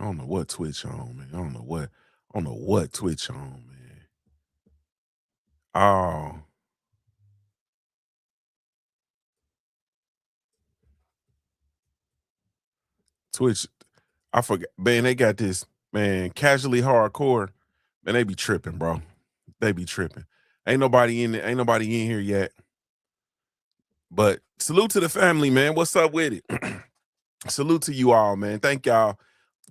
don't know what Twitch on, man. I don't know what Twitch on, man. Oh. Twitch, I forgot. Man, they got this, man, casually hardcore. Man, they be tripping, bro. They be tripping. Ain't nobody in here yet. But salute to the family, man. What's up with it? Salute to you all, man. Thank y'all.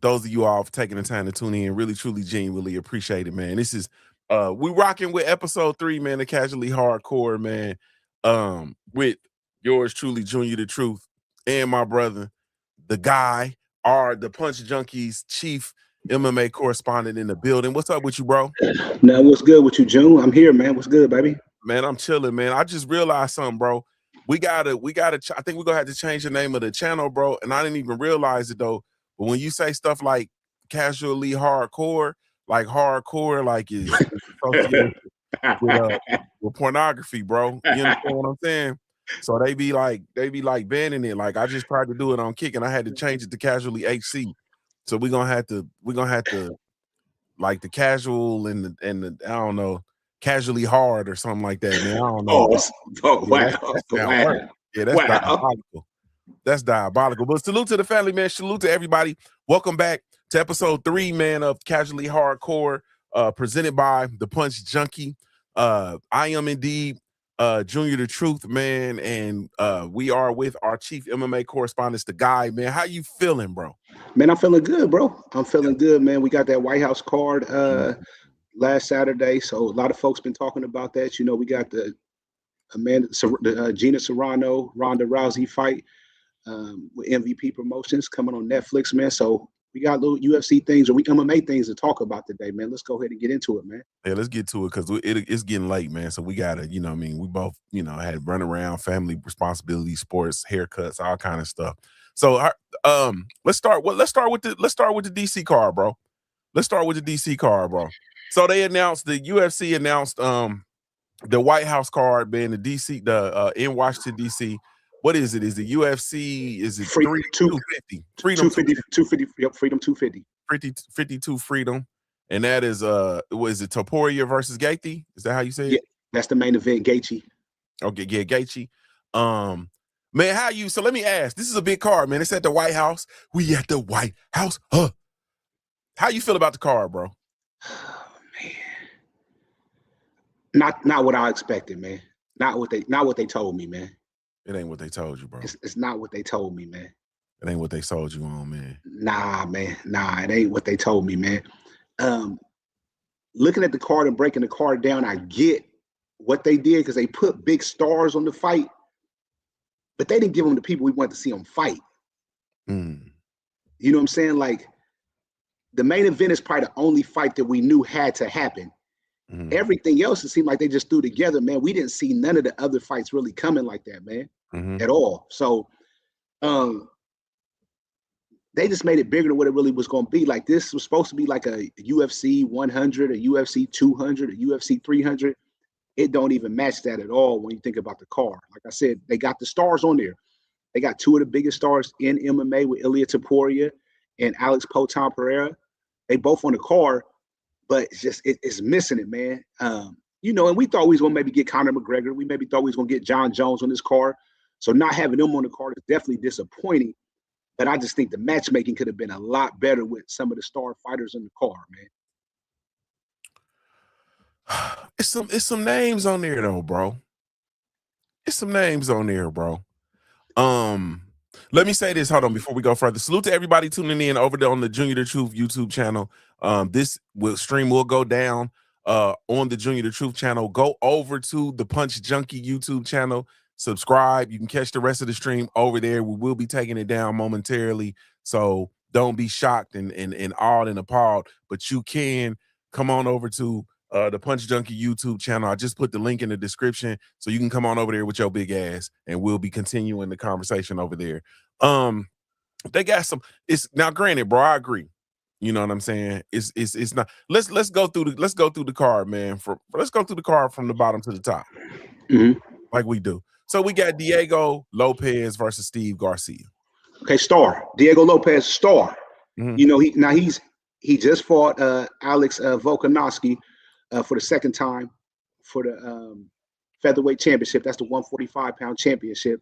Those of you all for taking the time to tune in. Really, truly, genuinely appreciate it, man. This is we rocking with episode 3, man, of Casually Hardcore, man. With yours truly, Junior the Truth, and my brother, the guy, the Punch Junkies chief MMA correspondent in the building. What's up with you, bro? Now, what's good with you, June? I'm here, man. What's good, baby? Man, I'm chilling, man. I just realized something, bro. We gotta. I think we're gonna have to change the name of the channel, bro. And I didn't even realize it though. But when you say stuff like casually hardcore, like hardcore, like is associated with pornography, bro. You understand what I'm saying? So they be like banning it. Like I just tried to do it on Kick, and I had to change it to casually HC. So we're gonna have to like the casual and the I don't know, casually hard or something like that, man. I don't know. Wow. Yeah, that's diabolical. That's diabolical. But salute to the family, man. Salute to everybody. Welcome back to episode 3, man, of Casually Hardcore, presented by the Punch Junkie. I am indeed Junior the Truth, man, and we are with our chief MMA correspondent, the guy, man. How you feeling, bro? Man, I'm feeling good, bro. I'm feeling good, man. We got that White House card last Saturday, so a lot of folks been talking about that. You know, we got the Gina Serrano, Ronda Rousey fight with MVP Promotions coming on Netflix, man. So we got little UFC things or MMA things to talk about today, man. Let's go ahead and get into it, man. Yeah, let's get to it because it's getting late, man. So we gotta, you know, what I mean, we both, you know, had run around, family responsibilities, sports, haircuts, all kind of stuff. So, let's start with the DC card, bro. Let's start with the DC card, bro. So the UFC announced the White House card being the DC, in Washington DC. What is it? Is the UFC? Is it 250? Freedom 250. Yep, Freedom 250. 52 Freedom. And that is was it Topuria versus Gaethje? Is that how you say it? Yeah, that's the main event, Gaethje. Okay, yeah, Gaethje. Man, so let me ask. This is a big card, man. It's at the White House. We at the White House. How you feel about the card, bro? Oh, man. Not what I expected, man. Not what they told me, man. It ain't what they told you, bro. It's not what they told me, man. It ain't what they sold you on, man. Nah, man. Nah, it ain't what they told me, man. Looking at the card and breaking the card down, I get what they did because they put big stars on the fight, but they didn't give them the people we want to see them fight. You know what I'm saying? Like, the main event is probably the only fight that we knew had to happen. Everything else, it seemed like they just threw together, man. We didn't see none of the other fights really coming like that, man, at all. So they just made it bigger than what it really was going to be. Like, this was supposed to be like a UFC 100, a UFC 200, a UFC 300. It don't even match that at all when you think about the card. Like I said, they got the stars on there. They got two of the biggest stars in MMA with Ilia Topuria and Alex Poatan Pereira. They both on the card, but it's just it's missing it, man. You know, and we thought we was gonna maybe get Conor McGregor. We maybe thought we was gonna get John Jones on this card. So not having them on the card is definitely disappointing. But I just think the matchmaking could have been a lot better with some of the star fighters in the card, man. It's some names on there though, bro. It's some names on there, bro. Let me say this. Hold on, before we go further. Salute to everybody tuning in over there on the Junior the Truth YouTube channel. This stream will go down on the Junior the Truth channel. Go over to the Punch Junkie YouTube channel. Subscribe. You can catch the rest of the stream over there. We will be taking it down momentarily, so don't be shocked and awed and appalled. But you can come on over to the Punch Junkie YouTube channel. I just put the link in the description, so you can come on over there with your big ass, and we'll be continuing the conversation over there. They got some. It's now granted, bro. I agree. You know what I'm saying? It's not. Let's go through the card, man. Let's go through the card from the bottom to the top, like we do. So we got Diego Lopez versus Steve Garcia. Okay, star. Diego Lopez, star. You know, he just fought Alex Volkanovski for the second time for the featherweight championship. That's the 145-pound championship.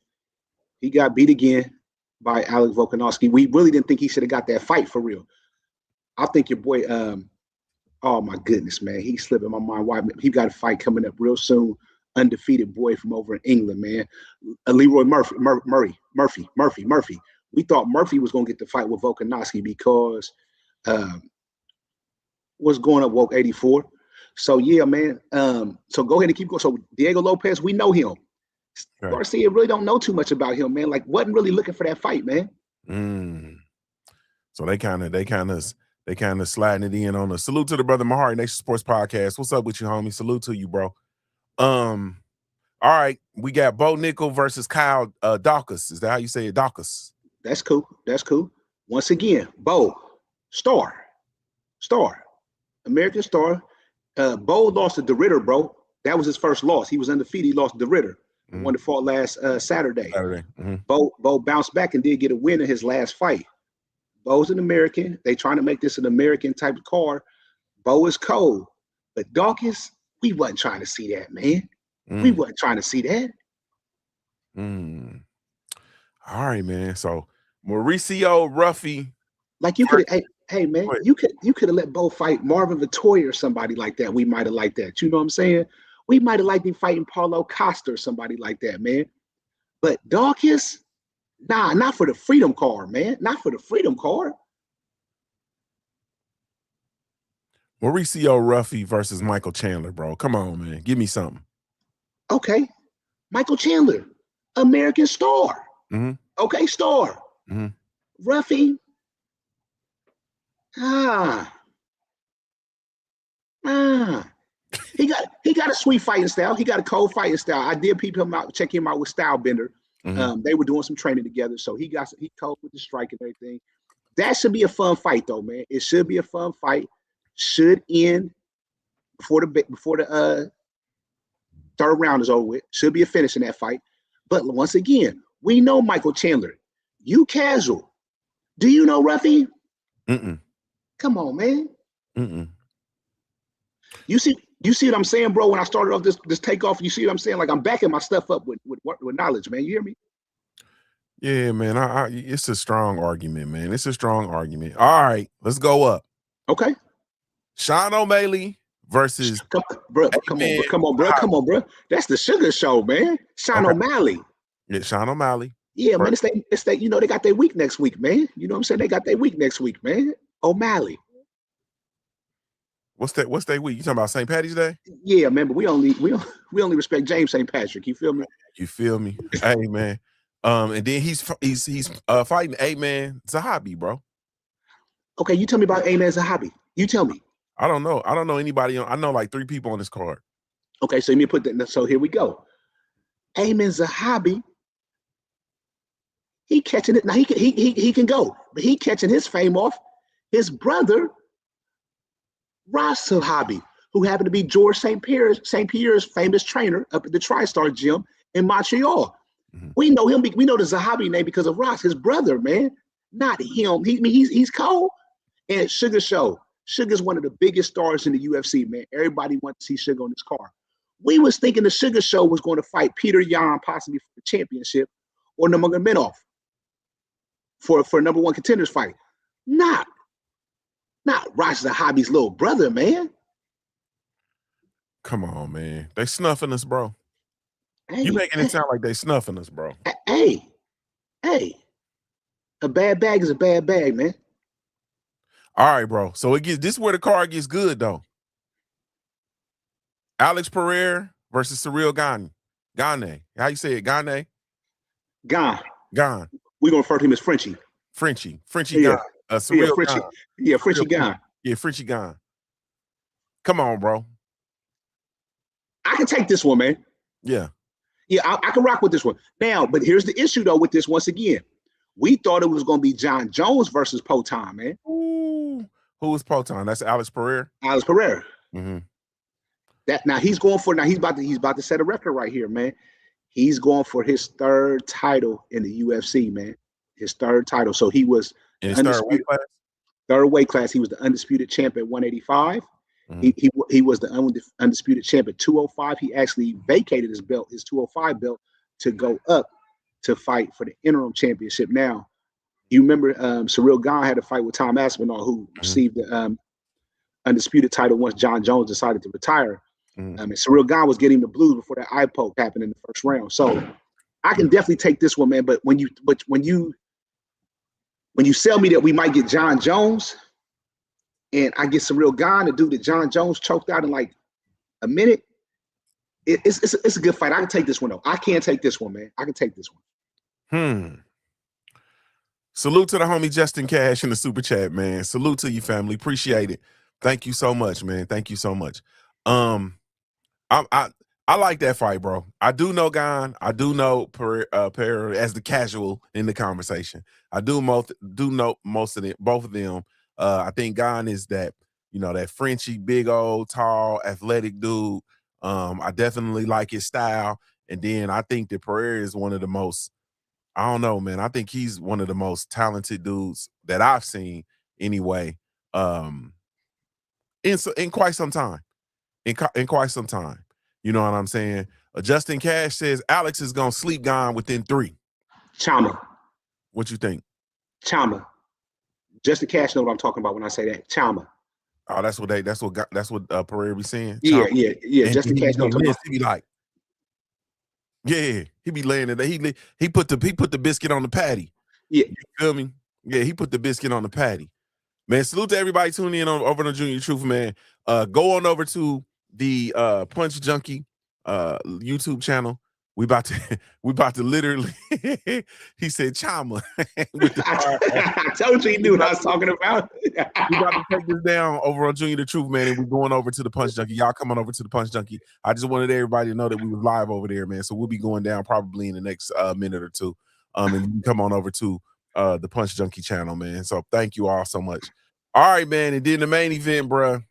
He got beat again by Alex Volkanovski. We really didn't think he should have got that fight for real. I think your boy, oh my goodness, man, he's slipping my mind. Why he got a fight coming up real soon? Undefeated boy from over in England, man. Leroy Murphy. We thought Murphy was gonna get the fight with Volkanovski because what's going up woke 84. So yeah, man. So go ahead and keep going. So Diego Lopez, we know him. Right. Garcia really don't know too much about him, man. Like, wasn't really looking for that fight, man. So they kind of sliding it in on us. Salute to the brother Mahari Nation Sports Podcast. What's up with you, homie? Salute to you, bro. All right, we got Bo Nickel versus Kyle Dawkins. Is that how you say it, Dawkins? That's cool. Once again, Bo, star, American star. Bo lost to DeRitter, bro. That was his first loss. He was undefeated. He lost to DeRitter. One that fought last Saturday. Bo bounced back and did get a win in his last fight. Bo's an American. They trying to make this an American type of card. Bo is cold. But Dawkins, we wasn't trying to see that, man. We wasn't trying to see that. All right, man. So Mauricio Ruffy. Like you could, hey man, you could have let Bo fight Marvin Vittori or somebody like that. We might have liked that. You know what I'm saying? We might have liked him fighting Paulo Costa or somebody like that, man. But Dawkins, nah, not for the freedom card, man. Not for the freedom card. Mauricio Ruffy versus Michael Chandler, bro. Come on, man. Give me something. Okay. Michael Chandler, American star. Okay, star. Ruffy. He got a sweet fighting style. He got a cold fighting style. I did check him out with Stylebender. They were doing some training together, so he cold with the strike and everything. That should be a fun fight, though, man. It should be a fun fight. Should end before the third round is over with. Should be a finish in that fight. But once again, we know Michael Chandler. You casual. Do you know Ruffy? Come on, man. You see what I'm saying, bro? When I started off this takeoff, you see what I'm saying? Like, I'm backing my stuff up with knowledge, man. You hear me? Yeah, man. It's a strong argument, man. It's a strong argument. All right, let's go up. Okay. Sean O'Malley versus come on, bro. That's the Sugar Show, man. Sean O'Malley. Yeah, Sean O'Malley. Yeah, man. It's they, you know, they got their week next week, man. You know what I'm saying? They got their week next week, man. O'Malley. What's that week? You talking about St. Patty's Day? Yeah, man, but we only respect James St. Patrick. You feel me? Hey, man. And then he's fighting A-Man Zahabi, bro. Okay, you tell me about A-Man Zahabi. You tell me. I don't know anybody I know like 3 people on this card. Okay, so let me put that. So here we go. A-Man Zahabi. He catching it now. He can go, but he catching his fame off his brother, Ross Zahabi, who happened to be George St. Pierre's famous trainer up at the TriStar gym in Montreal. We know him. We know the Zahabi name because of Ross, his brother, man. Not him. He's cold. And Sugar Show. Sugar's one of the biggest stars in the UFC, man. Everybody wants to see Sugar on this card. We was thinking the Sugar Show was going to fight Peter Yan possibly for the championship or Nurmagomedov for a number 1 contenders fight. Not Ross Zahabi's little brother, man. Come on, man. They snuffing us, bro. Hey, you making it sound like they snuffing us, bro. Hey. A bad bag is a bad bag, man. All right, bro. So this is where the card gets good, though. Alex Pereira versus Cyril Gane. How you say it? Gane. Gane. We're gonna refer to him as Frenchie. Frenchie yeah. Gane. Cyril Frenchie. Gane. Yeah, Frenchie Gane. Yeah, Frenchie Gane. Come on, bro. I can take this one, man. Yeah. Yeah, I can rock with this one. Now, but here's the issue, though, with this once again. We thought it was going to be John Jones versus Poton, man. Ooh. Who was Poton? That's Alex Pereira? Alex Pereira. He's about to set a record right here, man. He's going for his 3rd title in the UFC, man. His 3rd title. So he was in his 3rd weight class? third weight class. He was the undisputed champ at 185. He was the undisputed champ at 205. He actually vacated his 205 belt, to go up to fight for the interim championship. Now, you remember Ciryl Gane had a fight with Tom Aspinall, who received the undisputed title once John Jones decided to retire. And Ciryl Gane was getting the blues before that eye poke happened in the first round. So I can definitely take this one, man. But when you sell me that we might get John Jones, and I get Ciryl Gane to do that John Jones choked out in like a minute, it's a good fight. I can take this one though. I can't take this one, man. I can take this one. Salute to the homie Justin Cash in the super chat, man. Salute to you, family. Appreciate it. Thank you so much, man. Thank you so much. I like that fight, bro. I do know Gane. I do know Pereira as the casual in the conversation. I do know most of them, both of them. I think Gane is that, that Frenchy, big old, tall, athletic dude. I definitely like his style. And then I think that Pereira is one of the most, I don't know, man. I think he's one of the most talented dudes that I've seen anyway. In quite some time. In quite some time. You know what I'm saying? Justin Cash says Alex is gonna sleep Gane within 3. Chama. What you think? Chama. Justin Cash know what I'm talking about when I say that. Chama. Oh, that's what Pereira be saying. Yeah, Chama. yeah. Justin Cash know what I'm talking about. He be like, yeah, he be laying it. He put the biscuit on the patty. Yeah. You feel me? Yeah, he put the biscuit on the patty. Man, salute to everybody tuning in over on Junior Truth, man. Go on over to the Punch Junkie YouTube channel. We about to literally he said Chama. I told you he knew what I was talking about. We about to take this down over on Junior the Truth, man, and we're going over to the Punch Junkie. Y'all come on over to the Punch Junkie. I just wanted everybody to know that we was live over there, man. So we'll be going down probably in the next minute or two. And you can come on over to the Punch Junkie channel, man. So thank you all so much. All right, man. And then the main event, bro.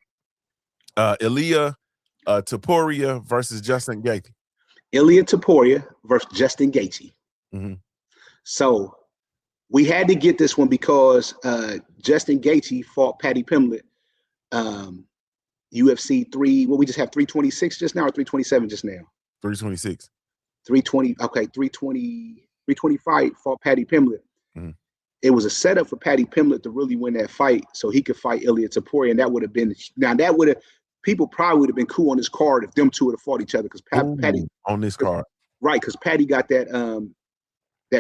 Ilia Topuria versus Justin Gaethje. Ilia Topuria versus Justin Gaethje. So we had to get this one because Justin Gaethje fought Paddy Pimblett, UFC 3. Well, we just have 326 just now or 327 just now? 326. 320. Okay, 320 fight fought Paddy Pimblett. It was a setup for Paddy Pimblett to really win that fight so he could fight Ilia Topuria, and that would have been people probably would have been cool on this card if them two would have fought each other because Paddy on this card, right? Because Paddy got that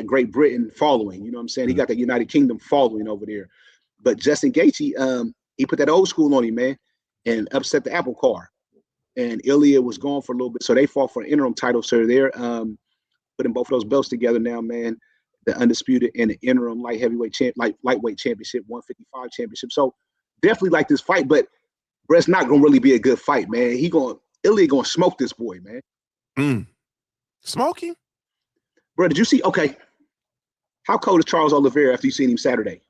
Great Britain following. You know what I'm saying? He got that United Kingdom following over there. But Justin Gaethje, he put that old school on him, man, and upset the apple cart. And Ilia was gone for a little bit, so they fought for an interim title. So they're putting both of those belts together now, man. The undisputed and the interim lightweight championship, 155 championship. So definitely like this fight, but bro, it's not gonna really be a good fight, man. Ilia gonna smoke this boy, man. Smoking? Bro, did you see? Okay, how cold is Charles Oliveira after you seen him Saturday?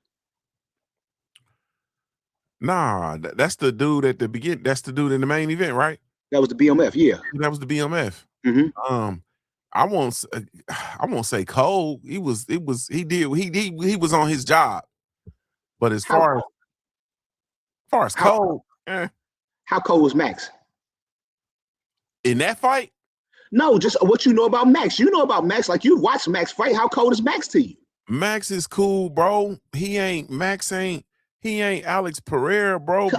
Nah, that's the dude at the beginning. That's the dude in the main event, right? That was the BMF, yeah. That was the BMF. I won't say cold. He was on his job. But as far as cold, how cold was Max? In that fight? No, just what you know about Max. You know about Max, like you watched Max fight. How cold is Max to you? Max is cool, bro. He ain't Alex Pereira, bro.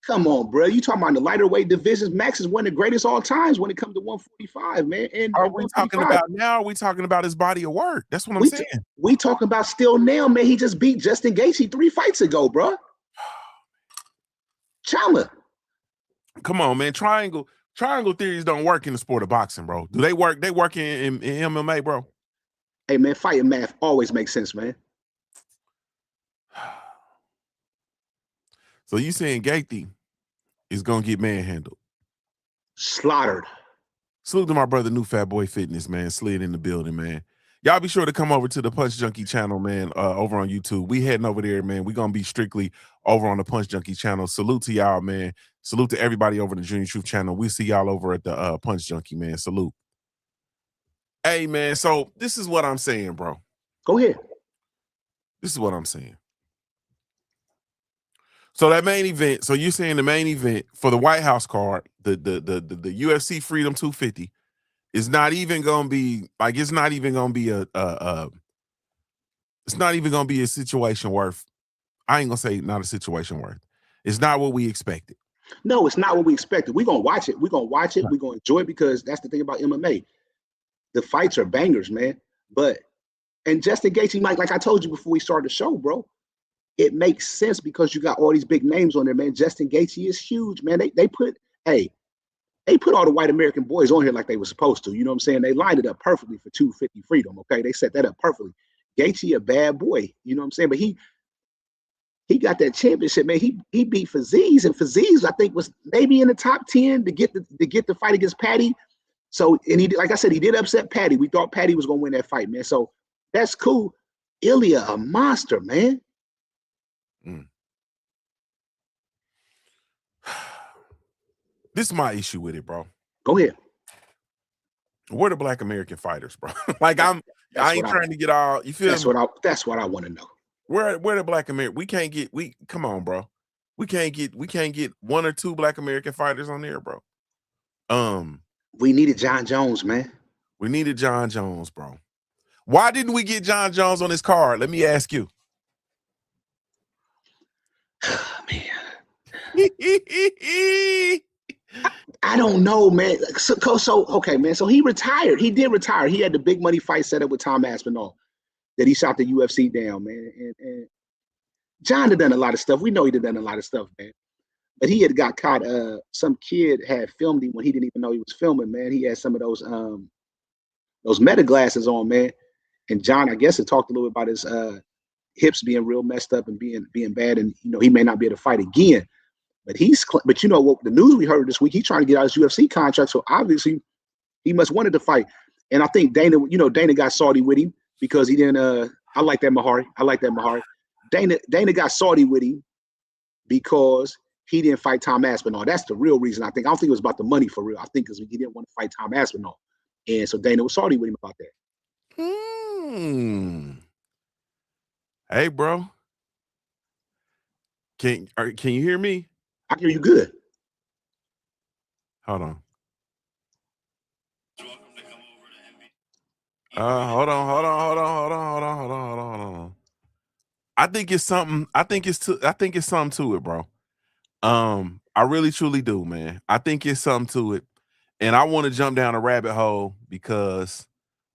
Come on, bro. You talking about the lighter weight divisions? Max is one of the greatest all times when it comes to 145, man. And are we talking about now? Are we talking about his body of work? That's what I'm saying. We talking about still now, man. He just beat Justin Gaethje 3 fights ago, bro. Chama. Come on, man. Triangle theories don't work in the sport of boxing, bro. Do they work? They work in MMA, bro. Hey, man, fighting math always makes sense, man. So you saying Gaethje is gonna get manhandled? Slaughtered. Salute to my brother, New Fat Boy Fitness, man. Slid in the building, man. Y'all be sure to come over to the Punch Junkie channel, man, over on YouTube. We heading over there, man. We gonna be strictly over on the Punch Junkie channel. Salute to y'all, man. Salute to everybody over the Junior Truth channel. We see y'all over at the Punch Junkie, man. Salute. Hey, man, so this is what I'm saying, bro. Go ahead. This is what I'm saying. So that main event. So you're saying the main event for the White House card, the UFC Freedom 250, is not even gonna be like it's not even gonna be it's not even gonna be a situation worth. I ain't gonna say not a situation worth. It's not what we expected. No, it's not what we expected. We're gonna watch it. We're gonna watch it. We're gonna enjoy it because that's the thing about MMA. The fights are bangers, man. And Justin Gaethje, Mike, like I told you before we started the show, bro, it makes sense because you got all these big names on there, man. Justin Gaethje is huge, man. They put all the white American boys on here like they were supposed to. You know what I'm saying? They lined it up perfectly for 250 Freedom. Okay, they set that up perfectly. Gaethje, a bad boy. You know what I'm saying? But he got that championship, man. He beat Fazie's, and Fazie's I think was maybe in the top 10 to get the fight against Patty. So, and he, like I said, he did upset Patty. We thought Patty was gonna win that fight, man. So that's cool. Ilya, a monster, man. This is my issue with it, bro. Go ahead. Where the Black American fighters, bro? Like I ain't trying to get all. You feel? That's what I want to know. Where the Black American? Come on, bro. We can't get one or two Black American fighters on there, bro. We needed John Jones, man. We needed John Jones, bro. Why didn't we get John Jones on this card? Let me ask you. Man. I don't know, man. So okay, man. So he retired. He did retire. He had the big money fight set up with Tom Aspinall that he shot the UFC down, man. And John had done a lot of stuff. We know he had done a lot of stuff, man. But he had got caught. Some kid had filmed him when he didn't even know he was filming, man. He had some of those meta glasses on, man. And John, I guess, had talked a little bit about his hips being real messed up and being bad, and he may not be able to fight again. But you know what? The news we heard this week, he's trying to get out his UFC contract, so obviously he must wanted to fight. And I think Dana got salty with him because he didn't. I like that Mahari. Dana got salty with him because he didn't fight Tom Aspinall. That's the real reason. I don't think it was about the money for real. I think because he didn't want to fight Tom Aspinall, and so Dana was salty with him about that. Hey, bro. Can you hear me? I hear you good. Hold on. Hold on. I think it's something. I think it's something to it, bro. I really truly do, man. I think it's something to it. And I want to jump down a rabbit hole because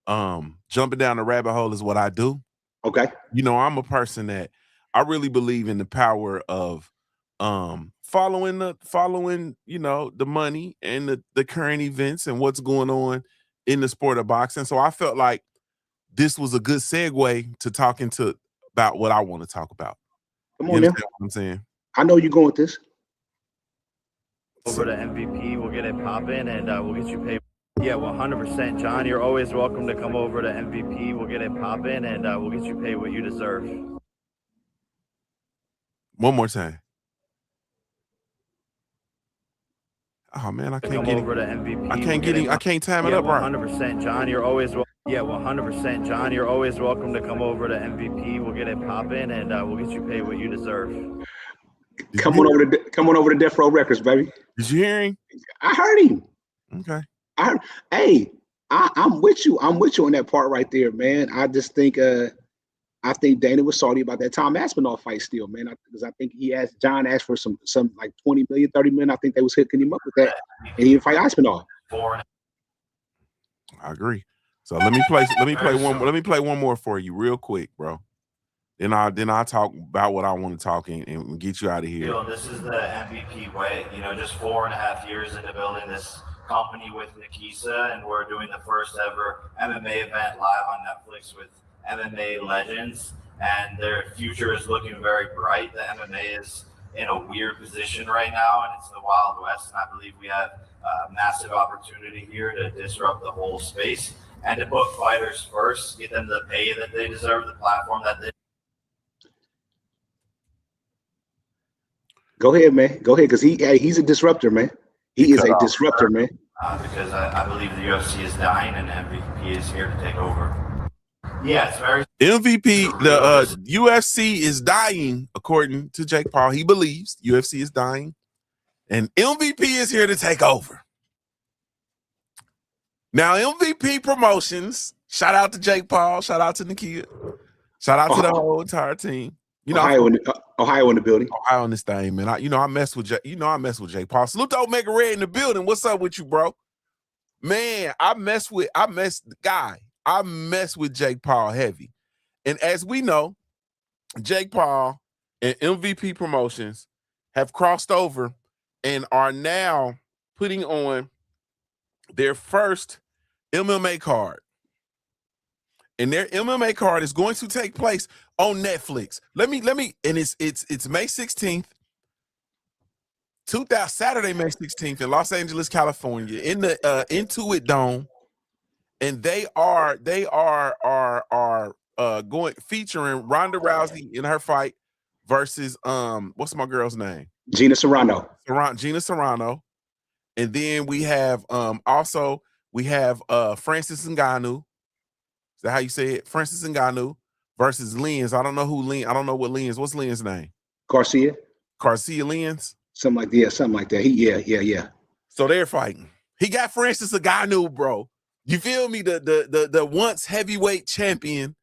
jumping down the rabbit hole is what I do. Okay. I'm a person that I really believe in the power of following the money and the current events and what's going on in the sport of boxing. So I felt like this was a good segue to talking about what I want to talk about. Come on, now. What I'm saying? I know you're going with this. Over to MVP, we'll get it popping, and we'll get you paid. Yeah, 100%, John. You're always welcome to come over to MVP. We'll get it popping, and we'll get you paid what you deserve. One more time. Oh man, I can't get over to MVP. I can't time it up right. 100%, John. You're always 100%, John. You're always welcome to come over to MVP. We'll get it popping, and we'll get you paid what you deserve. Come on over to Death Row Records, baby. Did you hear him? I heard him. Okay. I'm with you. I'm with you on that part right there, man. I just think I think Dana was salty about that Tom Aspinall fight still, man. Because I think John asked for some like 20 million, 30 million. I think they was hooking him up with that, and he didn't fight Aspinall. I agree. So let me play one more for you real quick, bro. Then I'll talk about what I want to talk and get you out of here. This is the MVP way. Just 4.5 years into building this company with Nikisa, and we're doing the first ever MMA event live on Netflix with MMA legends, and their future is looking very bright. The MMA is in a weird position right now, and it's the Wild West, and I believe we have a massive opportunity here to disrupt the whole space and to put fighters first, get them the pay that they deserve, the platform that they. Go ahead, man. Go ahead, because he's a disruptor, man. He is a disruptor, man. Because I believe the UFC is dying and MVP is here to take over. Yeah, it's very MVP, the UFC is dying, according to Jake Paul. He believes UFC is dying, and MVP is here to take over. Now, MVP Promotions, shout out to Jake Paul, shout out to Nakia, shout out to the whole entire team. You know, Ohio in the building. Ohio in this thing, man. I mess with Jake. I mess with Jake Paul. Salute to Omega Red in the building. What's up with you, bro? Man, I mess with Jake Paul heavy. And as we know, Jake Paul and MVP Promotions have crossed over and are now putting on their first MMA card. And their MMA card is going to take place on Netflix. Let me, and it's May 16th, Saturday, May 16th in Los Angeles, California, in the Intuit Dome. And they are going featuring Ronda Rousey in her fight versus what's my girl's name? Gina Serrano. Gina Serrano. And then we have Francis Ngannou. Is that how you say it? Francis Ngannou versus Lyons. I don't know what Lyons. What's Lyons' name? Garcia Lyons. Something like that. Yeah. So they're fighting. He got Francis Ngannou, bro. You feel me? The once heavyweight champion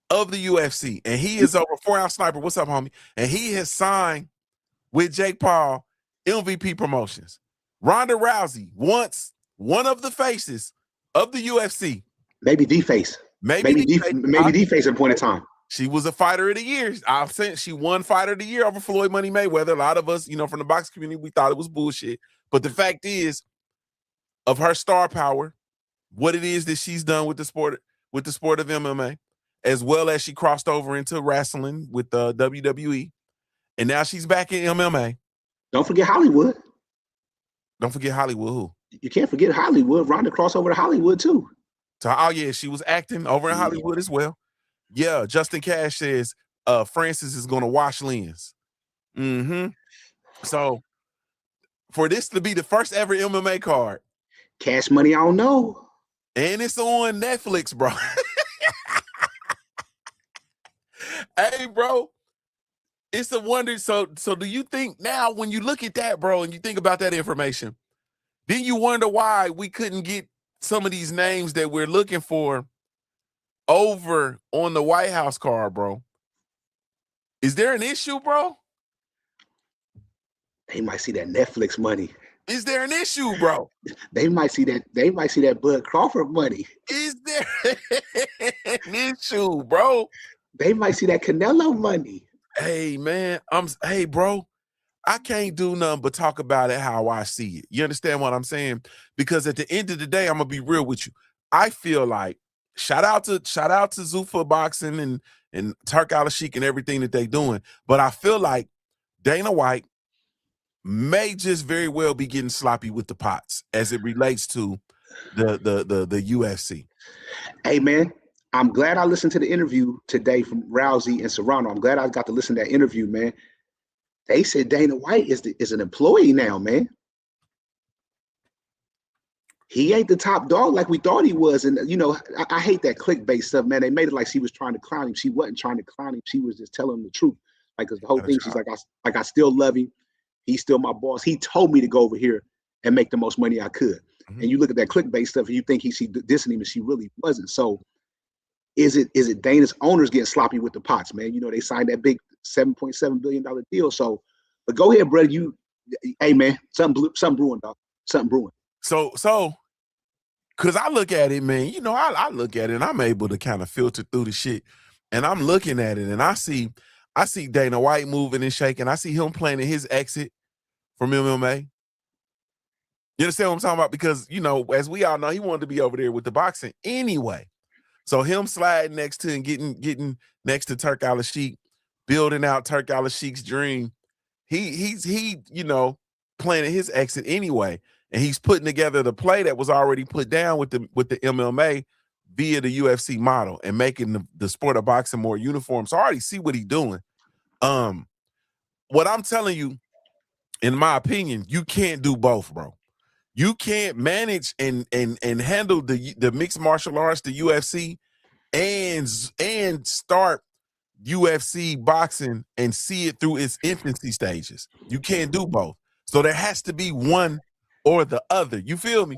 of the UFC, and he is over 4-ounce sniper. What's up, homie? And he has signed with Jake Paul, MVP Promotions. Ronda Rousey, once one of the faces of the UFC. Maybe the face. Maybe the face at a point in time. She was a fighter of the year. I'm saying she won fighter of the year over Floyd Money Mayweather. A lot of us, from the boxing community, we thought it was bullshit. But the fact is, of her star power, what it is that she's done with the sport of MMA, as well as she crossed over into wrestling with the WWE, and now she's back in MMA. Don't forget Hollywood. Don't forget Hollywood. Who? You can't forget Hollywood. Ronda crossed over to Hollywood too. So, she was acting over in Hollywood as well. Yeah, Justin Cash says Francis is going to wash Lyons. So, for this to be the first ever MMA card, Cash Money, I don't know. And it's on Netflix, bro. Hey, bro, it's a wonder. So do you think now when you look at that, bro, and you think about that information, then you wonder why we couldn't get some of these names that we're looking for over on the White House card, bro? Is there an issue, bro? They might see that Netflix money. Is there an issue, bro? They might see that Bud Crawford money. Is there an issue, bro? They might see that Canelo money. Hey, man, hey, bro, I can't do nothing but talk about it how I see it. You understand what I'm saying? Because at the end of the day, I'm gonna be real with you. I feel like shout out to Zuffa Boxing and Turk Al-Sheikh and everything that they doing, but I feel like Dana White may just very well be getting sloppy with the pots as it relates to the UFC. Hey, man, I'm glad I listened to the interview today from Rousey and Serrano. I'm glad I got to listen to that interview, man. They said Dana White is an employee now, man. He ain't the top dog like we thought he was. And, I hate that clickbait stuff, man. They made it like she was trying to clown him. She wasn't trying to clown him. She was just telling him the truth. Because the whole thing, she's like, I still love him. He's still my boss. He told me to go over here and make the most money I could. Mm-hmm. And you look at that clickbait stuff and you think she dissing him, and she really wasn't. So is it Dana's owners getting sloppy with the pots, man? They signed that big $7.7 billion deal. So, but go ahead, brother. Hey, man, something brewing, dog. Something brewing. So, because I look at it, man, I look at it and I'm able to kind of filter through the shit. And I'm looking at it and I see Dana White moving and shaking. I see him planning his exit from MMA. You understand what I'm talking about? Because, as we all know, he wanted to be over there with the boxing anyway. So him sliding next to and getting next to Turk Al-Sheikh, building out Turk Al-Sheikh's dream. He's planning his exit anyway. And he's putting together the play that was already put down with the MMA via the UFC model and making the sport of boxing more uniform. So I already see what he's doing. What I'm telling you, in my opinion, you can't do both, bro. You can't manage and handle the mixed martial arts, the UFC, and start UFC boxing and see it through its infancy stages. You can't do both. So there has to be one or the other. You feel me?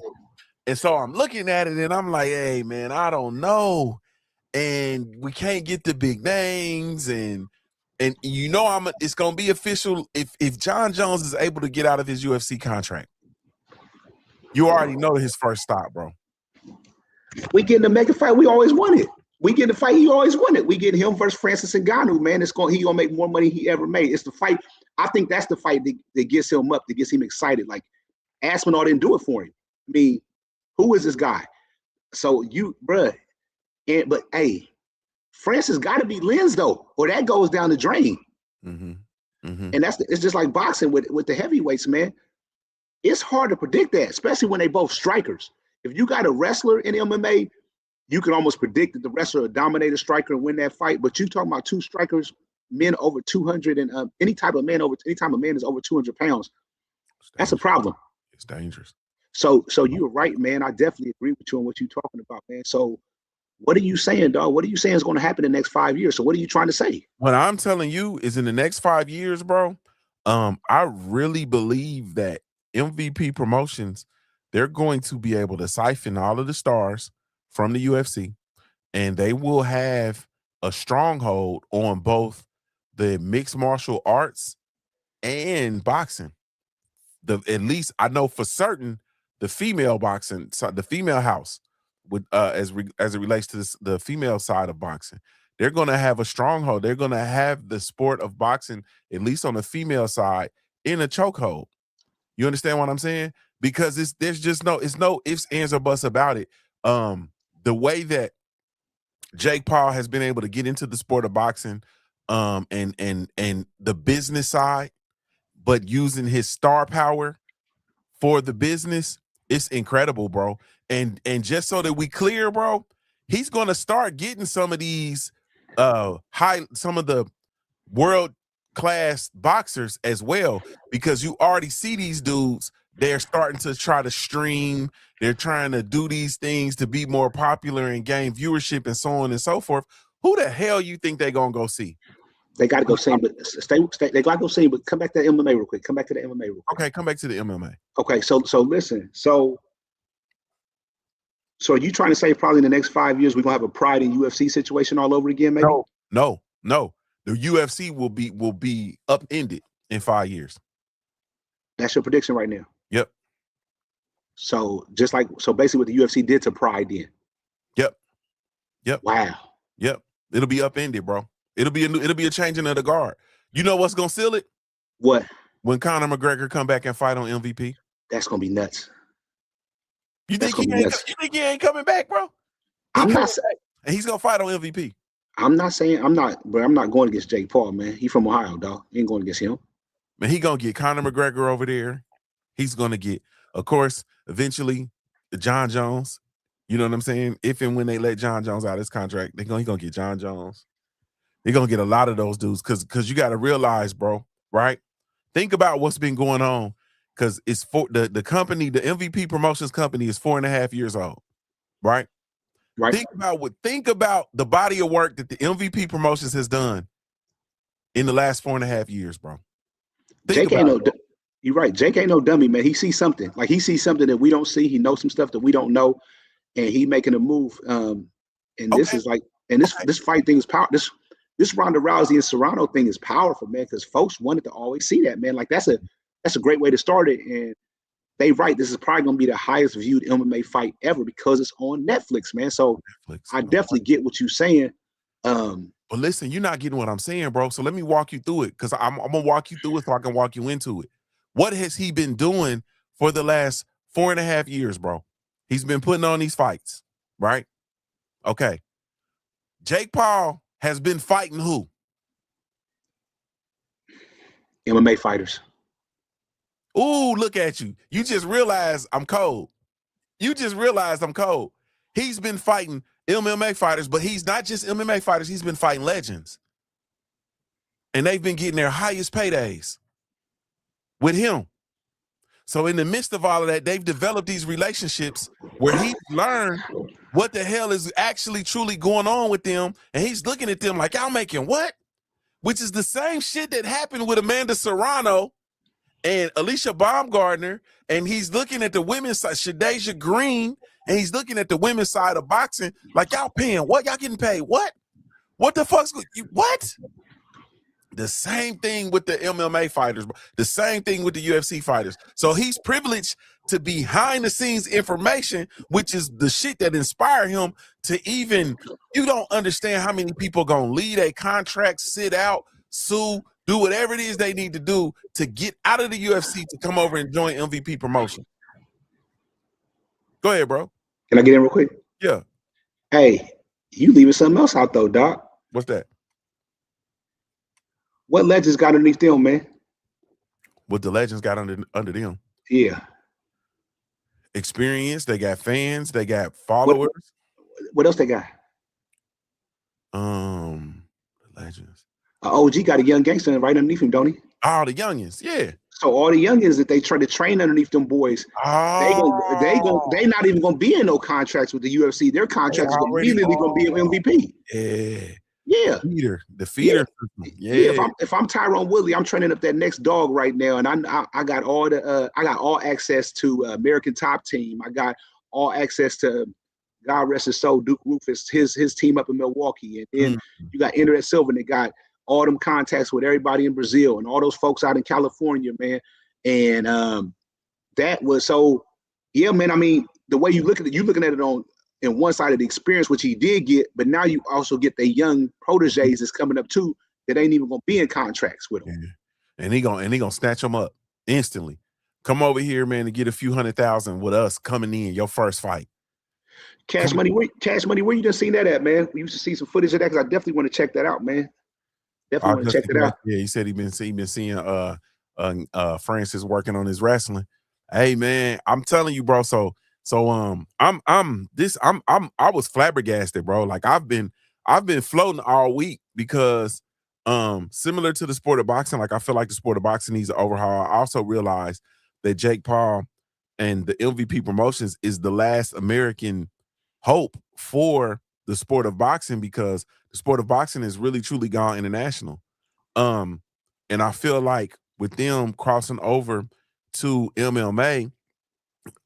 And so I'm looking at it and I'm like, hey, man, I don't know. And we can't get the big names. And you know, it's gonna be official if John Jones is able to get out of his UFC contract. You already know his first stop, bro. We getting the mega fight. We always won it. We get the fight. He always won it. We get him versus Francis Ngannou, man. He gonna make more money he ever made. It's the fight. I think that's the fight that gets him up, that gets him excited. Like Aspinall didn't do it for him. I mean, who is this guy? So bruh. But hey, Francis got to beat Lenz though, or that goes down the drain. Mm-hmm. Mm-hmm. And it's just like boxing with the heavyweights, man. It's hard to predict that, especially when they both strikers. If you got a wrestler in MMA, you can almost predict that the wrestler will dominate a striker and win that fight. But you talking about two strikers, men over 200, and anytime a man is over 200 pounds, that's a problem. It's dangerous. So you're right, man. I definitely agree with you on what you're talking about, man. So what are you saying, dog? What are you saying is going to happen in the next 5 years? So what are you trying to say? What I'm telling you is in the next 5 years, bro, I really believe that MVP Promotions, they're going to be able to siphon all of the stars from the UFC, and they will have a stronghold on both the mixed martial arts and boxing. At least I know for certain the female boxing, the female house, with as it relates to the female side of boxing, they're going to have a stronghold. They're going to have the sport of boxing, at least on the female side, in a chokehold. You understand what I'm saying? Because it's no ifs, ands, or buts about it. The way that Jake Paul has been able to get into the sport of boxing, and the business side, but using his star power for the business, it's incredible, bro. And just so that we clear, bro, he's gonna start getting some of these some of the world class boxers as well, because you already see these dudes, they're starting to try to stream, they're trying to do these things to be more popular and gain viewership and so on and so forth. Who the hell you think they're gonna go see? They got to go see, but stay. They got to go see, but come back to the MMA real quick. Come back to the MMA real quick. Okay, come back to the MMA. Okay, so listen, so are you trying to say probably in the next 5 years we're gonna have a Pride in UFC situation all over again, maybe? No. The UFC will be upended in 5 years. That's your prediction right now. Yep. So basically what the UFC did to Pride then. Yep. Wow. Yep. It'll be upended, bro. It'll be a changing of the guard. You know what's gonna seal it? What? When Conor McGregor come back and fight on MVP. That's gonna be nuts. You think he ain't coming back, bro? I'm not saying. And he's gonna fight on MVP. I'm not going against Jake Paul, man. He from Ohio, dog. He ain't going against him. Man, he gonna get Conor McGregor over there. He's gonna get, of course, eventually John Jones. You know what I'm saying? If and when they let John Jones out of his contract, he gonna get John Jones. They're gonna get a lot of those dudes because you got to realize, bro, right? Think about what's been going on, because it's for the company, the MVP Promotions company is 4.5 years old, right? Right. Think about the body of work that the MVP Promotions has done in the last 4.5 years, bro. You're right. Jake ain't no dummy, man. He sees something. Like he sees something that we don't see. He knows some stuff that we don't know, and he making a move. This is like, and this fight thing is power. This Ronda Rousey and Serrano thing is powerful, man, because folks wanted to always see that, man. Like that's a great way to start it. And they right, this is probably gonna be the highest viewed MMA fight ever because it's on Netflix, man. So I definitely get what you're saying. But listen, you're not getting what I'm saying, bro. So let me walk you through it, because I'm gonna walk you through it so I can walk you into it. What has he been doing for the last 4.5 years, bro? He's been putting on these fights, right? Okay. Jake Paul has been fighting who? MMA fighters. Ooh, look at you. You just realized I'm cold. He's been fighting MMA fighters, but he's not just MMA fighters. He's been fighting legends. And they've been getting their highest paydays with him. So in the midst of all of that, they've developed these relationships where he's learned what the hell is actually truly going on with them, and he's looking at them like, y'all making what? Which is the same shit that happened with Amanda Serrano and Alicia Baumgardner, and he's looking at the women's side, Shadeja Green, and he's looking at the women's side of boxing like, y'all paying what? Y'all getting paid what? What the fuck's what? The same thing with the MMA fighters, the same thing with the UFC fighters. So he's privileged to behind the scenes information, which is the shit that inspired him to even, you don't understand how many people gonna leave a contract, sit out, sue, do whatever it is they need to do to get out of the UFC to come over and join MVP promotion. Go ahead, bro. Can I get in real quick? Yeah. Hey, you leaving something else out though, Doc. What's that? What legends got underneath them, man? What the legends got under them? Yeah. Experience. They got fans. They got followers. What else they got? Legends. OG got a young gangster right underneath him, don't he? Oh, the youngins, yeah. So all the youngins that they try to train underneath them boys, they not even gonna be in no contracts with the UFC. Their contracts are immediately gonna be an MVP. Yeah. Yeah. The feeder. Yeah. If I'm Tyrone Woodley, I'm training up that next dog right now, and I got all access to American Top Team. I got all access to, God rest his soul, Duke Rufus, his team up in Milwaukee, and then you got Ender at Silver, and they got all them contacts with everybody in Brazil and all those folks out in California, man. And that was so, yeah, man. I mean, the way you look at it, you're looking at it on in one side of the experience, which he did get, but now you also get the young proteges that's coming up too that ain't even gonna be in contracts with him. Yeah. And he gonna snatch them up instantly. Come over here, man, and get a few $100,000 with us coming in your first fight. Cash Money, where you done seen that at, man? We used to see some footage of that because I definitely want to check that out, man. Definitely want to check it out. Yeah, he said he been seeing Francis working on his wrestling. Hey, man, I'm telling you, bro. So I was flabbergasted, bro. Like I've been floating all week because similar to the sport of boxing, like I feel like the sport of boxing needs an overhaul. I also realized that Jake Paul and the MVP Promotions is the last American hope for the sport of boxing, because the sport of boxing has really truly gone international. And I feel like with them crossing over to MMA,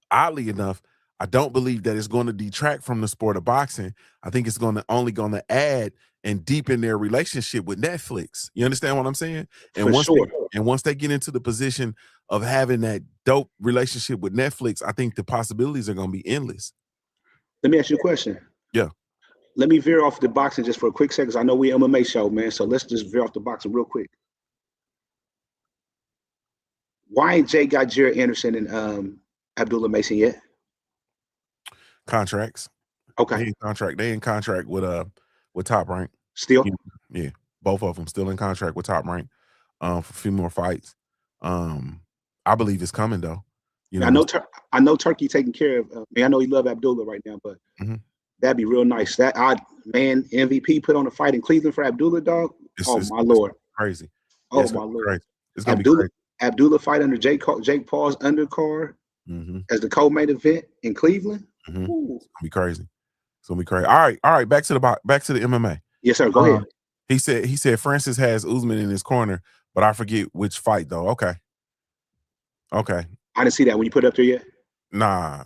oddly enough, I don't believe that it's going to detract from the sport of boxing. I think it's only going to add and deepen their relationship with Netflix. You understand what I'm saying? And once they get into the position of having that dope relationship with Netflix, I think the possibilities are going to be endless. Let me ask you a question. Yeah. Let me veer off the boxing just for a quick second. I know we're MMA show, man. So let's just veer off the boxing real quick. Why ain't Jay got Jared Anderson and Abdullah Mason yet? Contracts. Okay. They in contract with Top Rank. Still? Yeah. Both of them still in contract with Top Rank for a few more fights. I believe it's coming though. You know, I know Turkey taking care of I know he love Abdullah right now, but that'd be real nice. MVP put on a fight in Cleveland for Abdullah, dog. My Lord. Crazy. Oh my Lord. Crazy. It's gonna be crazy. Abdullah fight under Jake Paul's undercard as the co-main event in Cleveland. It's gonna be crazy. It's gonna be crazy. All right. Back to the MMA. Yes, sir. Go ahead. He said Francis has Usman in his corner, but I forget which fight though. Okay. I didn't see that when you put it up there yet. Nah.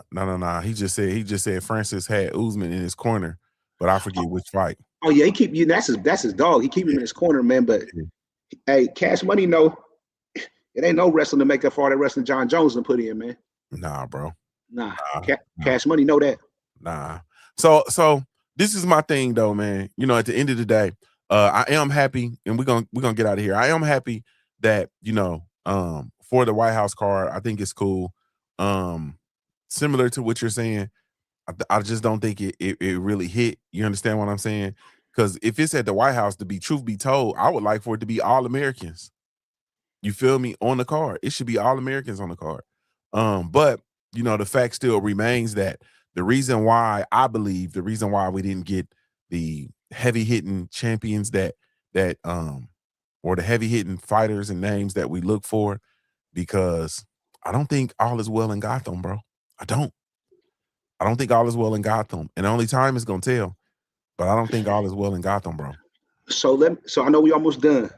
He just said Francis had Usman in his corner, but I forget which fight. Oh yeah, he keep you. That's his dog. He keep him in his corner, man. But hey, Cash Money, no, it ain't no wrestling to make up for all that wrestling John Jones done put in, man. Nah, bro. Nah. Cash Money, know that. Nah. So this is my thing though, man. You know, at the end of the day, I am happy, and we're gonna get out of here. I am happy that, you know, for the White House card, I think it's cool. Similar to what you're saying, I just don't think it really hit. You understand what I'm saying? Because if it's at the White House, truth be told, I would like for it to be all Americans. You feel me? On the card, it should be all Americans on the card. But you know, the fact still remains that the reason why we didn't get the heavy hitting champions that or the heavy hitting fighters and names that we look for, because I don't think all is well in Gotham, bro. I don't. I don't think all is well in Gotham, and only time is gonna tell. But I don't think all is well in Gotham, bro. So I know we almost done.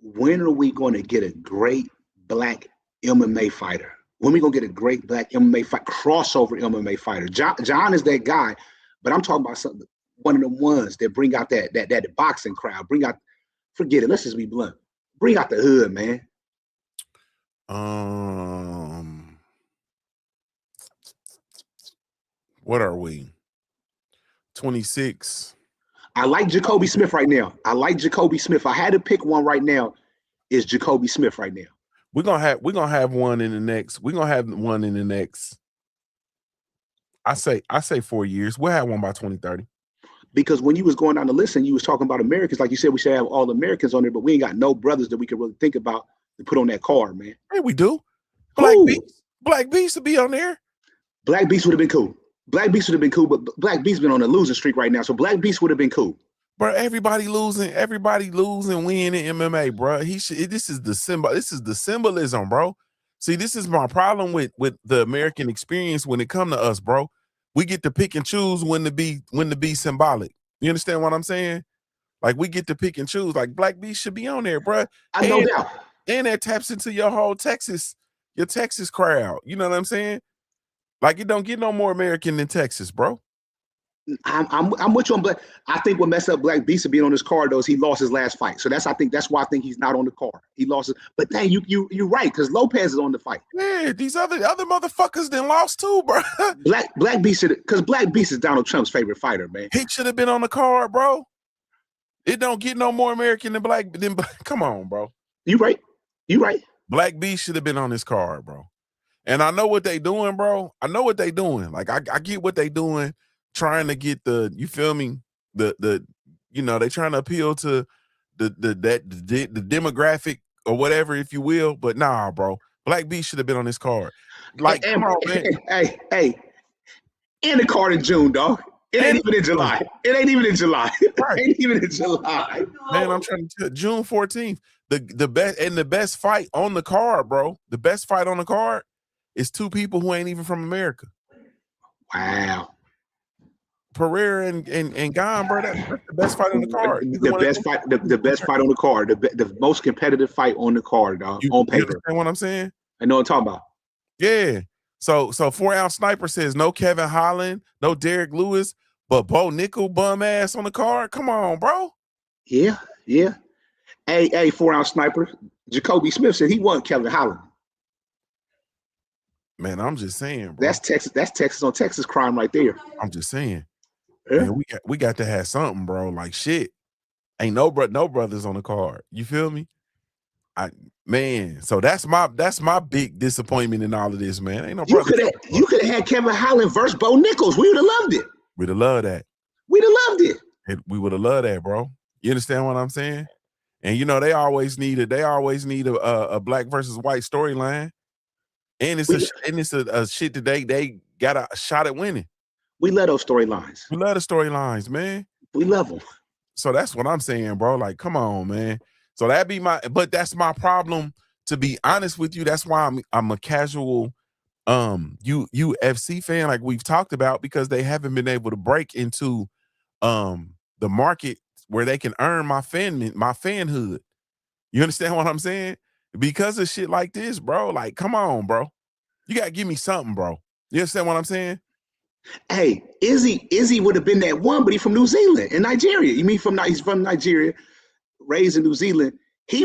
When are we going to get a great black MMA fighter? When we gonna get a great black MMA fight, crossover MMA fighter? John is that guy, but I'm talking about something. One of the ones that bring out that boxing crowd. Bring out, forget it. Let's just be blunt. Bring out the hood, man. What are we? 26. I like Jacoby Smith right now. I like Jacoby Smith. If I had to pick one right now, is Jacoby Smith right now. We're gonna have one in the next. We're gonna have one in the next. I say 4 years. We'll have one by 2030. Because when you was going down the list and you was talking about Americans, like you said, we should have all Americans on there, but we ain't got no brothers that we could really think about to put on that card, man. Hey, we do. Black Beast to be on there. Black Beast would have been cool. Black Beast would have been cool, but Black Beast been on a losing streak right now, so Black Beast would have been cool. Bro, everybody losing, winning in MMA, bro. This is the symbol. This is the symbolism, bro. See, this is my problem with the American experience when it come to us, bro. We get to pick and choose when to be symbolic. You understand what I'm saying? Like we get to pick and choose. Like Black Beast should be on there, bro. No doubt. And that taps into your whole Texas crowd. You know what I'm saying? Like it don't get no more American than Texas, bro. I'm with you on Black. I think what messed up Black Beast of being on this card though is he lost his last fight. So that's why I think he's not on the card. He lost it. But dang, you're right, because Lopez is on the fight. Yeah, these other motherfuckers then lost too, bro. Black Beast because Black Beast is Donald Trump's favorite fighter, man. He should have been on the card, bro. It don't get no more American than Black. Come on, bro. You right. Black Beast should have been on this card, bro. And I know what they doing, bro. I know what they doing. Like I get what they doing. Trying to get you feel me? They trying to appeal to the demographic or whatever, if you will. But nah, bro, Black Beast should have been on this card. Like, come on, man. Hey, in the card in June, dog. It ain't even in July. Right. It ain't even in July. Man, I'm trying to tell June 14th. The best fight on the card, bro. The best fight on the card is two people who ain't even from America. Wow. Pereira and Gone, bro. That's the best fight on the card. The best fight on the card. The most competitive fight on the card, dog. On paper. You understand what I'm saying? I know what I'm talking about. Yeah. So 4-ounce sniper says no Kevin Holland, no Derek Lewis, but Bo Nickel bum ass on the card. Come on, bro. Yeah. Hey, 4-ounce sniper. Jacoby Smith said he won Kevin Holland. Man, I'm just saying, bro. That's Texas on Texas crime right there. I'm just saying. Yeah. Man, we got to have something, bro. Like shit. Ain't no brothers on the card. You feel me? So that's my big disappointment in all of this, man. Ain't no brother. You could have had Kevin Holland versus Bo Nichols. We would have loved it. We'd have loved that. We'd have loved it. We would have loved that, bro. You understand what I'm saying? And they always need a black versus white storyline. And it's a shit that they got a shot at winning. We love those storylines. We love the storylines, man. We love them. So that's what I'm saying, bro. Like, come on, man. So that's my problem. To be honest with you, that's why I'm a casual UFC fan, like we've talked about, because they haven't been able to break into the market where they can earn my fanhood. You understand what I'm saying? Because of shit like this, bro. Like, come on, bro. You gotta give me something, bro. You understand what I'm saying? Hey, Izzy would have been that one, but he's from New Zealand and Nigeria. You mean he's from Nigeria, raised in New Zealand. He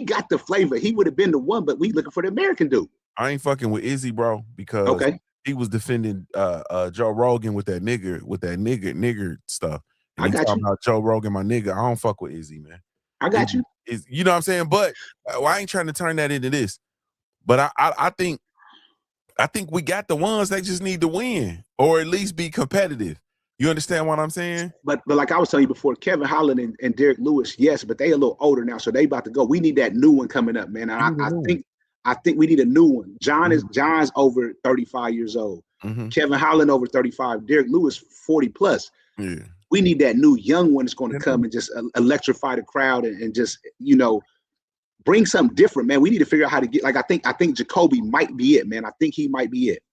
got the flavor. He would have been the one, but we looking for the American dude. I ain't fucking with Izzy, bro, because he was defending Joe Rogan with that nigger stuff. And I got you. About Joe Rogan, my nigga. I don't fuck with Izzy, man. I got you. You know what I'm saying? But I ain't trying to turn that into this. But I think we got the ones that just need to win or at least be competitive. You understand what I'm saying? But like I was telling you before, Kevin Holland and Derek Lewis, yes, but they a little older now, so they about to go. We need that new one coming up, man. I think we need a new one. John's over 35 years old. Mm-hmm. Kevin Holland over 35. Derek Lewis 40 plus. Yeah. We need that new young one that's going to come and just electrify the crowd and just bring something different, man. We need to figure out how to get. Like I think Jacoby might be it, man. I think he might be it.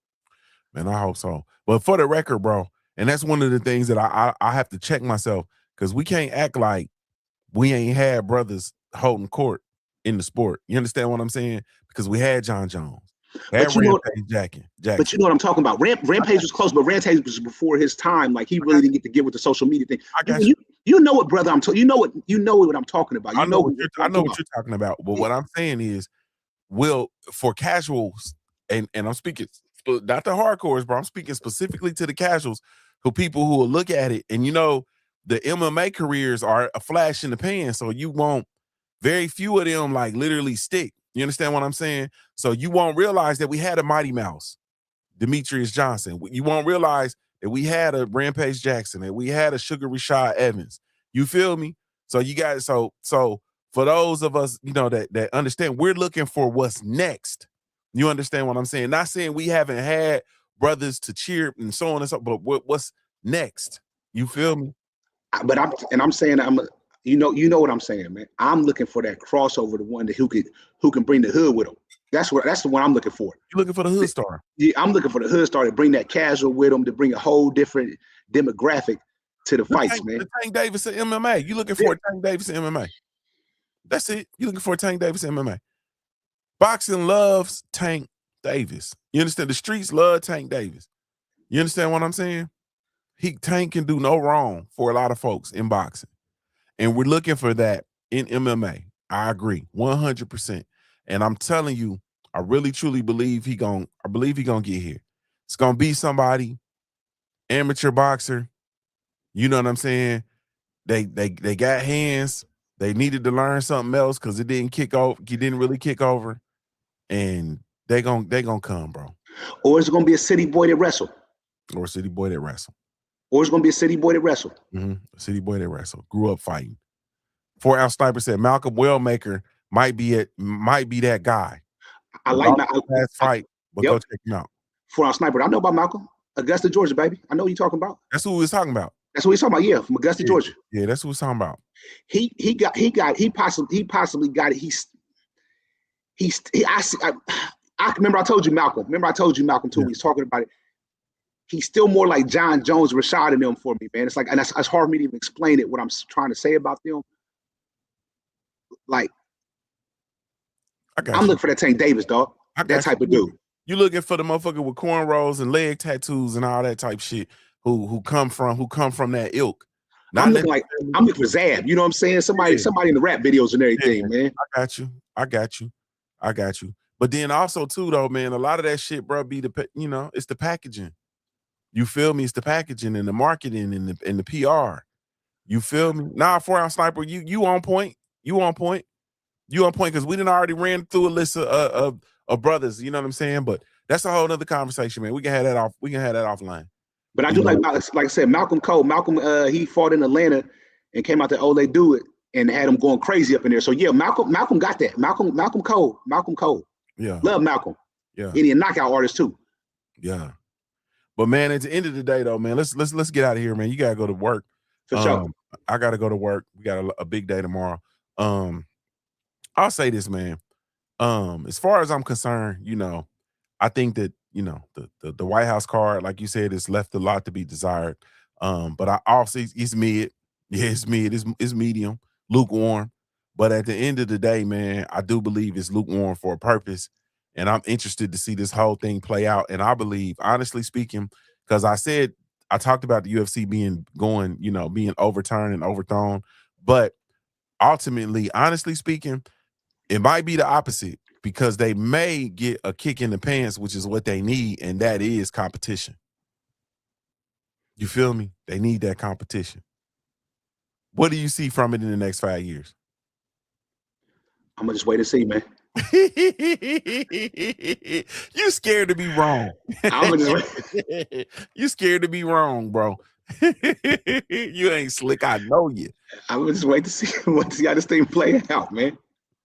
Man, I hope so. But for the record, bro, and that's one of the things that I have to check myself, because we can't act like we ain't had brothers holding court in the sport. You understand what I'm saying? Because we had John Jones, had Rampage Jackson. But you know what I'm talking about. Rampage was close, but Rampage was before his time. Like he really didn't get to get with the social media thing. You know what, brother? You know what I'm talking about. I know what you're talking about. But what I'm saying is, for casuals, and I'm speaking not the hardcores, bro. I'm speaking specifically to the casuals, who people who will look at it, and the MMA careers are a flash in the pan. So you won't, very few of them like literally stick. You understand what I'm saying? So you won't realize that we had a Mighty Mouse, Demetrius Johnson. You won't realize that we had a Rampage Jackson, that we had a Sugar Rashad Evans. You feel me? So you guys, so for those of us, that understand, we're looking for what's next. You understand what I'm saying? Not saying we haven't had brothers to cheer and so on and so, but what's next? You feel me? But I'm saying you know what I'm saying, man. I'm looking for that crossover, the one who can bring the hood with him. That's the one I'm looking for. You're looking for the hood star. Yeah, I'm looking for the hood star to bring that casual with him, to bring a whole different demographic to the fights, man. The Tank Davis in MMA. You looking for a Tank Davis in MMA? That's it. You looking for a Tank Davis in MMA? Boxing loves Tank Davis. You understand? The streets love Tank Davis. You understand what I'm saying? Tank can do no wrong for a lot of folks in boxing. And we're looking for that in MMA. I agree 100%. And I'm telling you, I really truly believe he gonna get here. It's gonna be somebody, amateur boxer. You know what I'm saying? They got hands. They needed to learn something else because it didn't kick over. He didn't really kick over. And they gonna come, bro. Or is it gonna be a city boy that wrestle? Or a city boy that wrestle. Or it's gonna be a city boy that wrestle. Mm-hmm. A city boy that wrestle. Grew up fighting. 4-ounce Sniper said Malcolm Wellmaker might be that guy. I like that last fight, but go check him out. 4-ounce Sniper. I know about Malcolm. Augusta, Georgia, baby. I know what you're talking about. That's who we was talking about. That's what he's talking about. Yeah, from Augusta, Georgia. Yeah, that's what we're talking about. He possibly got it. I remember I told you Malcolm. Too. Yeah. He's talking about it. He's still more like John Jones, Rashad, and them for me, man. It's like, and it's hard for me to even explain it, what I'm trying to say about them. Like, I'm looking for that Tank Davis, dog. That type of dude. You looking for the motherfucker with cornrows and leg tattoos and all that type shit who come from that ilk. I'm looking for Zab. You know what I'm saying? Somebody in the rap videos and everything, man. I got you. But then also too, though, man, a lot of that shit, bro, it's the packaging. You feel me? It's the packaging and the marketing and the PR. You feel me? Nah, 4-ounce Sniper, you on point. You on point because we done already ran through a list of brothers. You know what I'm saying? But that's a whole nother conversation, man. We can have that offline. But I do like I said, Malcolm Cole. Malcolm, he fought in Atlanta and came out to Ole Do It and had him going crazy up in there. So yeah, Malcolm got that. Malcolm Cole. Yeah, love Malcolm. Yeah, and he a knockout artist too. Yeah. But man, at the end of the day, though, man, let's get out of here, man. You gotta go to work. For sure. I gotta go to work. We got a big day tomorrow. I'll say this, man. As far as I'm concerned, I think that the White House card, like you said, has left a lot to be desired. But I also it's mid. Yeah, it's mid. It's medium, lukewarm. But at the end of the day, man, I do believe it's lukewarm for a purpose. And I'm interested to see this whole thing play out. And I believe, honestly speaking, because I talked about the UFC being overturned and overthrown. But ultimately, honestly speaking, it might be the opposite because they may get a kick in the pants, which is what they need. And that is competition. You feel me? They need that competition. What do you see from it in the next 5 years? I'm going to just wait and see, man. You scared to be wrong. You scared to be wrong, bro. You ain't slick. I know you. I'm gonna just wait to see how this thing play out, man.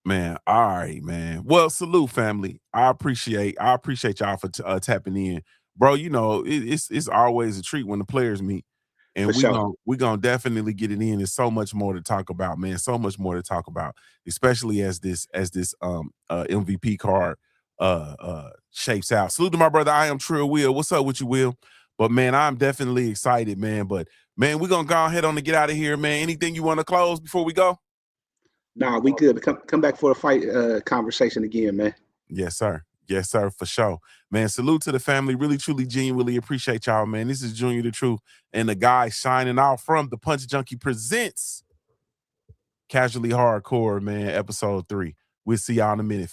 Man, all right, man. Well, salute, family. I appreciate y'all for tapping in, bro. It's always a treat when the players meet, and we're gonna definitely get it in. There's so much more to talk about, man. So much more to talk about, especially as this MVP card shapes out. Salute to my brother. I am Trill Will. What's up with you, Will? But man, I'm definitely excited, man. But man, we're gonna go ahead on to get out of here, man. Anything you want to close before we go? Nah, we good. Come back for a fight conversation again, man. Yes, sir. Yes, sir, for sure. Man, salute to the family. Really, truly, genuinely appreciate y'all, man. This is Junior the Truth and the guy shining out from the Punch Junkie presents Casually Hardcore, man, episode 3. We'll see y'all in a minute.